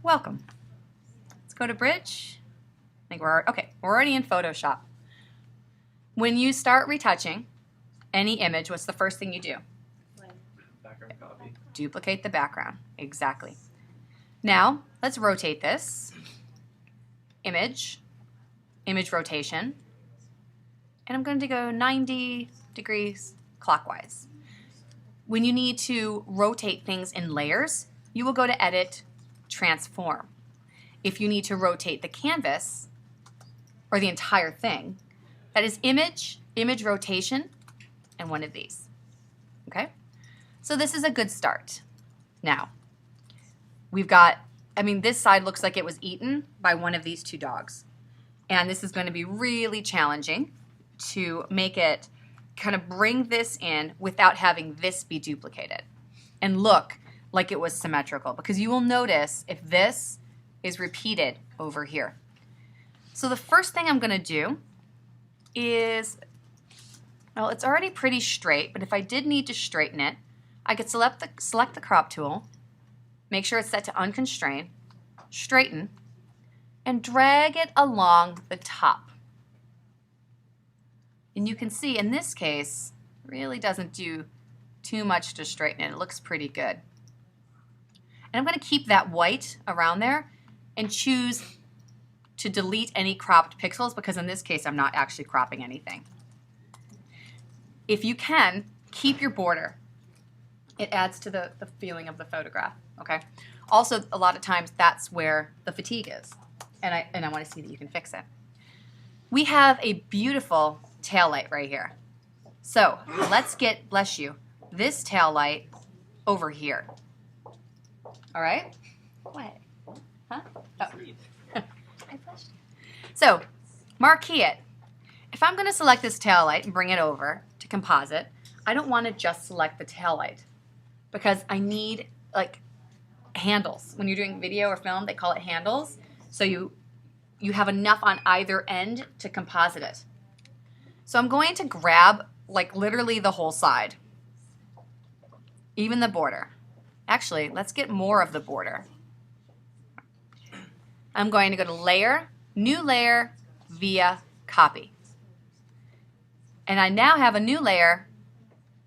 Welcome. Let's go to Bridge. I think we're already in Photoshop. When you start retouching any image, what's the first thing you do? Background copy. Duplicate the background. Exactly. Now, let's rotate this. Image rotation. And I'm going to go 90 degrees clockwise. When you need to rotate things in layers, you will go to Edit, Transform. If you need to rotate the canvas, or the entire thing, that is Image rotation, and one of these. Okay? So this is a good start. Now, we've got, this side looks like it was eaten by one of these two dogs. And this is going to be really challenging to make it kind of bring this in without having this be duplicated and look like it was symmetrical, because you will notice if this is repeated over here. So the first thing I'm going to do is, well, it's already pretty straight, but if I did need to straighten it, I could select the crop tool, make sure it's set to unconstrained, straighten, and drag it along the top. And you can see in this case, it really doesn't do too much to straighten it. It looks pretty good. And I'm going to keep that white around there and choose to delete any cropped pixels, because in this case I'm not actually cropping anything. If you can, keep your border. It adds to the feeling of the photograph. Okay. Also, a lot of times that's where the fatigue is, and I want to see that you can fix it. We have a beautiful tail light right here. So let's get, bless you, this tail light over here. All right? What? Huh? Oh. I blessed you. So marquee it. If I'm going to select this tail light and bring it over to composite, I don't want to just select the tail light, because I need like handles. When you're doing video or film, they call it handles. So you have enough on either end to composite it. So I'm going to grab like literally the whole side, even the border. Actually, let's get more of the border. I'm going to go to Layer, New Layer, via Copy. And I now have a new layer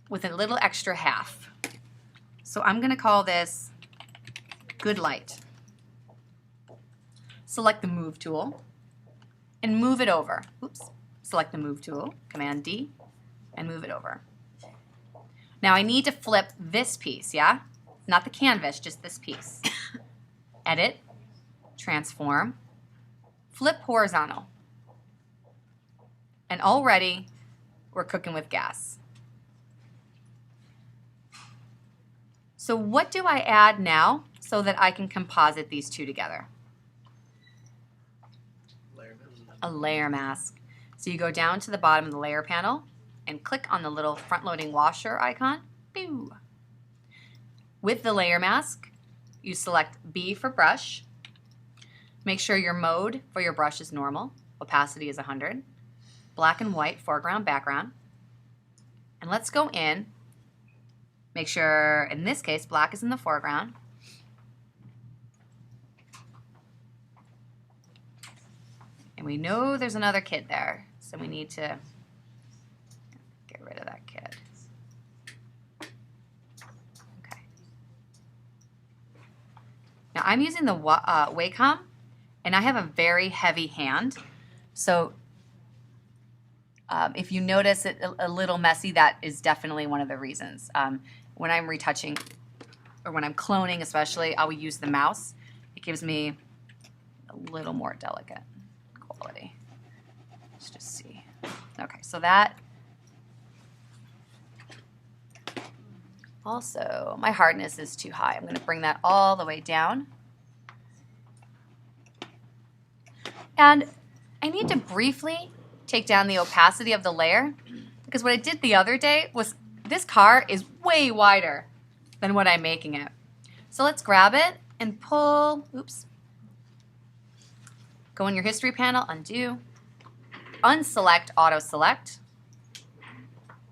with a little extra half. So I'm going to call this Good Light. Select the Move tool and move it over. Oops. Select the Move tool, Command D, and move it over. Now I need to flip this piece, yeah? Not the canvas, just this piece. Edit, Transform, flip horizontal. And already we're cooking with gas. So what do I add now so that I can composite these two together? A layer mask. So you go down to the bottom of the layer panel and click on the little front-loading washer icon. Pew. With the layer mask, you select B for brush. Make sure your mode for your brush is normal. Opacity is 100. Black and white, foreground, background. And let's go in. Make sure, in this case, black is in the foreground. And we know there's another kid there, so we need to get rid of that kid. Okay. Now I'm using the Wacom, and I have a very heavy hand, so if you notice it a little messy, that is definitely one of the reasons. When I'm retouching, or when I'm cloning especially, I will use the mouse. It gives me a little more delicate quality. Let's just see. Okay, so that. Also, my hardness is too high. I'm going to bring that all the way down. And I need to briefly take down the opacity of the layer, because what I did the other day was, this car is way wider than what I'm making it. So let's grab it and pull, oops. Go in your history panel, undo, unselect, auto select.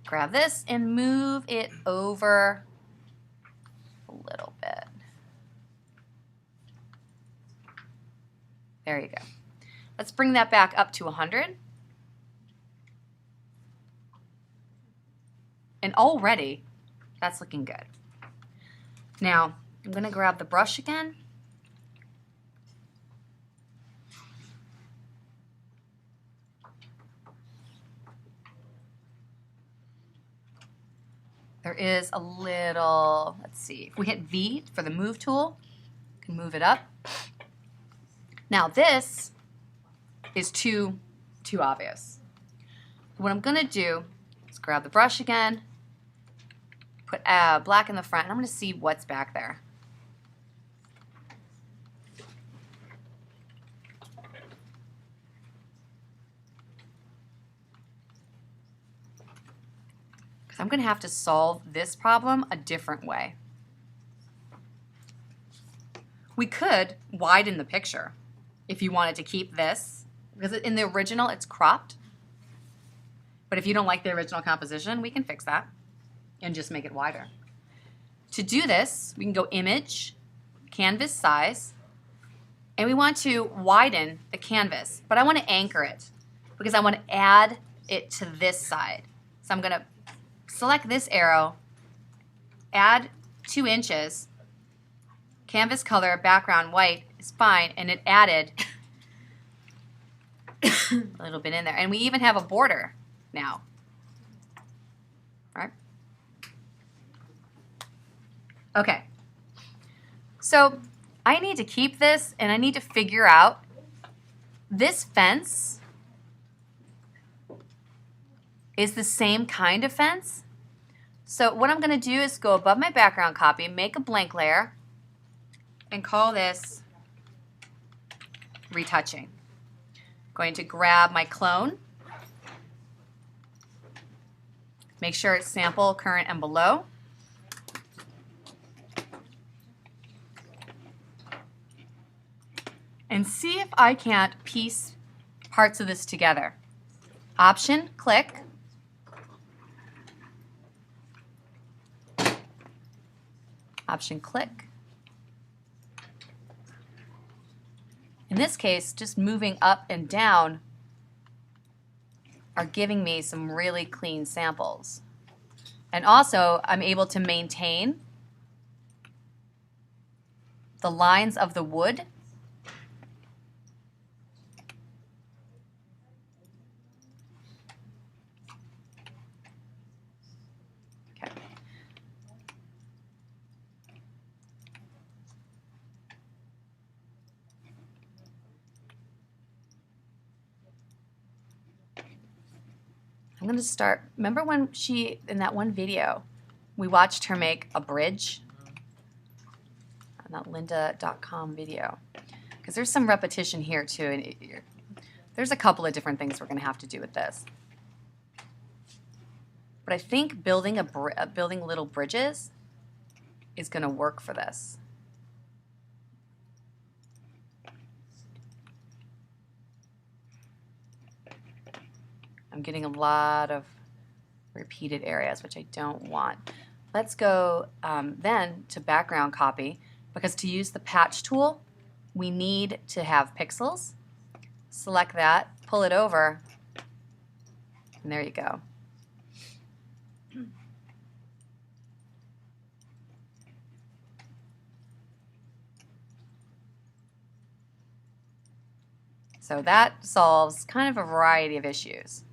Grab this and move it over a little bit. There you go. Let's bring that back up to 100. And already, that's looking good. Now, I'm going to grab the brush again. There is a little, let's see, if we hit V for the move tool, we can move it up. Now this is too obvious. What I'm gonna do is grab the brush again, put black in the front, and I'm gonna see what's back there. I'm going to have to solve this problem a different way. We could widen the picture if you wanted to keep this, because in the original it's cropped. But if you don't like the original composition, we can fix that and just make it wider. To do this, we can go Image, Canvas Size, and we want to widen the canvas, but I want to anchor it because I want to add it to this side. So I'm going to select this arrow, add 2 inches, canvas color, background white is fine, and it added a little bit in there. And we even have a border now. All right? Okay. So I need to keep this, and I need to figure out this fence is the same kind of fence. So what I'm going to do is go above my background copy, make a blank layer, and call this Retouching. I'm going to grab my clone, make sure it's sample, current, and below. And see if I can't piece parts of this together. Option, click. Option, click. In this case, just moving up and down are giving me some really clean samples. And also, I'm able to maintain the lines of the wood. I'm going to start, remember when she, in that one video, we watched her make a bridge? That lynda.com video. Because there's some repetition here too. And there's a couple of different things we're going to have to do with this. But I think building building little bridges is going to work for this. I'm getting a lot of repeated areas, which I don't want. Let's go then to background copy, because to use the patch tool, we need to have pixels. Select that, pull it over, and there you go. So that solves kind of a variety of issues.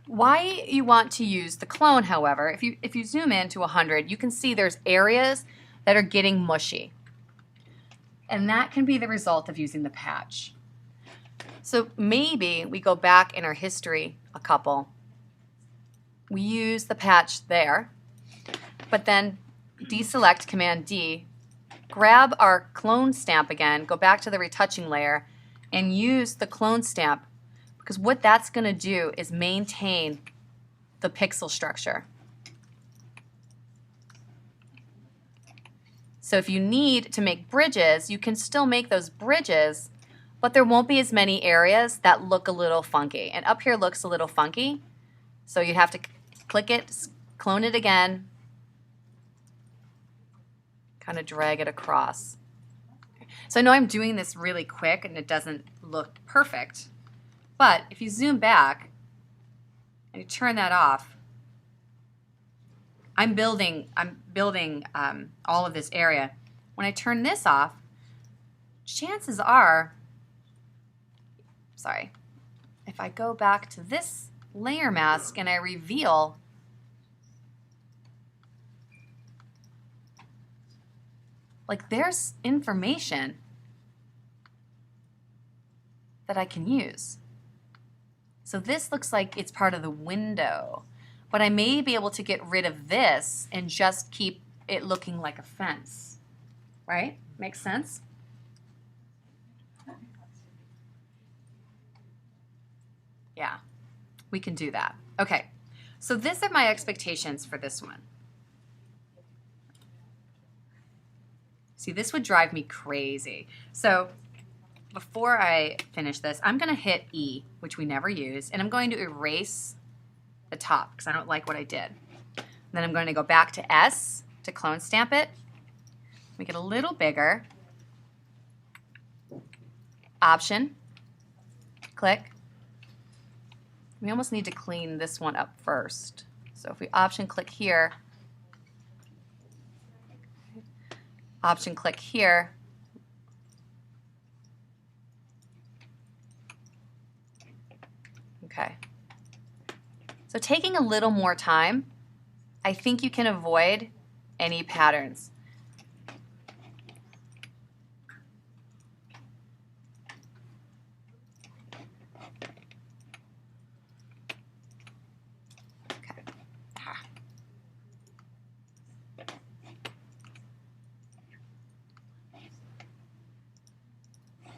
Why you want to use the clone, however, if you zoom in to 100, you can see there's areas that are getting mushy. And that can be the result of using the patch. So maybe we go back in our history a couple. We use the patch there, but then deselect Command D, grab our clone stamp again, go back to the retouching layer, and use the clone stamp. Because what that's going to do is maintain the pixel structure. So if you need to make bridges, you can still make those bridges, but there won't be as many areas that look a little funky. And up here looks a little funky, so you have to click it, clone it again, kind of drag it across. So I know I'm doing this really quick and it doesn't look perfect, but if you zoom back and you turn that off, I'm building all of this area. When I turn this off, chances are, sorry, if I go back to this layer mask and I reveal like there's information that I can use. So this looks like it's part of the window, but I may be able to get rid of this and just keep it looking like a fence, right? Makes sense? Yeah, we can do that. Okay, so these are my expectations for this one. See, this would drive me crazy. So before I finish this, I'm going to hit E, which we never use, and I'm going to erase the top because I don't like what I did. Then I'm going to go back to S to clone stamp it, make it a little bigger. Option, click. We almost need to clean this one up first. So if we option click here, option click here, okay. So taking a little more time, I think you can avoid any patterns. Okay.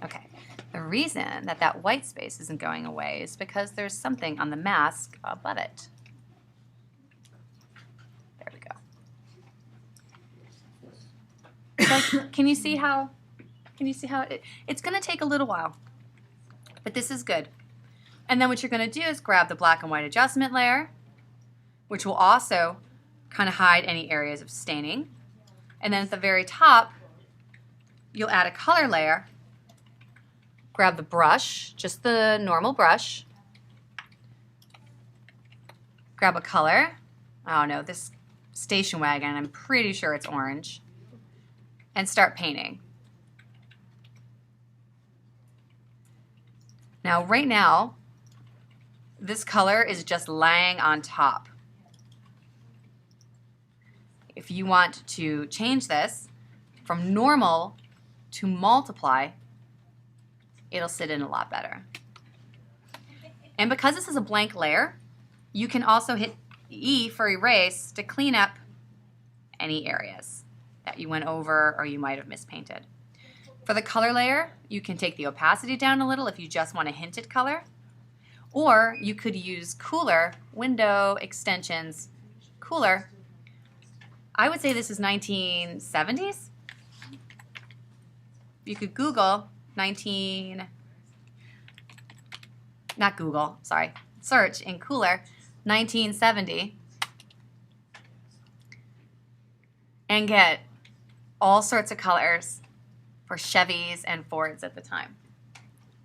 Okay. The reason that that white space isn't going away is because there's something on the mask above it. There we go. So can you see how it's going to take a little while, but this is good. And then what you're going to do is grab the black and white adjustment layer, which will also kind of hide any areas of staining. And then at the very top, you'll add a color layer. Grab the brush, just the normal brush. Grab a color. Oh no, this station wagon, I'm pretty sure it's orange. And start painting. Now, right now, this color is just laying on top. If you want to change this from normal to multiply, it'll sit in a lot better. And because this is a blank layer, you can also hit E for erase to clean up any areas that you went over or you might have mispainted. For the color layer, you can take the opacity down a little if you just want a hinted color, or you could use Cooler, Window, Extensions, Cooler. I would say this is 1970s. You could Google search in Cooler 1970 and get all sorts of colors for Chevys and Fords at the time.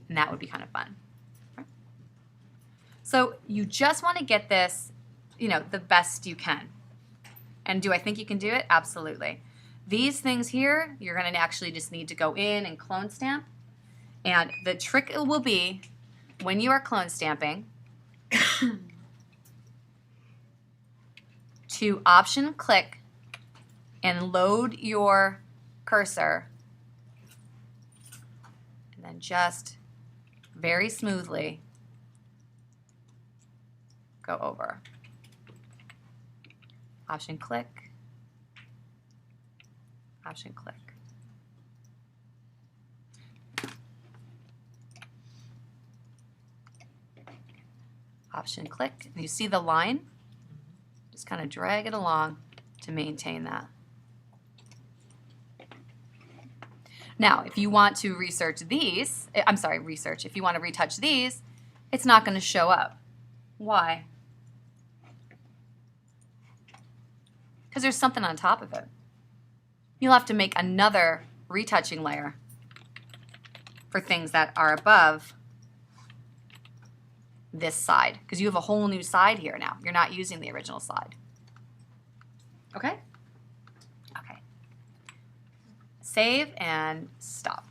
And that would be kind of fun. So you just want to get this, the best you can. And do I think you can do it? Absolutely. These things here, you're going to actually just need to go in and clone stamp. And the trick will be, when you are clone stamping, to option click and load your cursor, and then just very smoothly go over. Option click, option click. Option click, and you see the line? Just kind of drag it along to maintain that. Now, if you want to if you want to retouch these, it's not going to show up. Why? Because there's something on top of it. You'll have to make another retouching layer for things that are above this side, because you have a whole new side here now. You're not using the original side. Okay? Okay. Save and stop.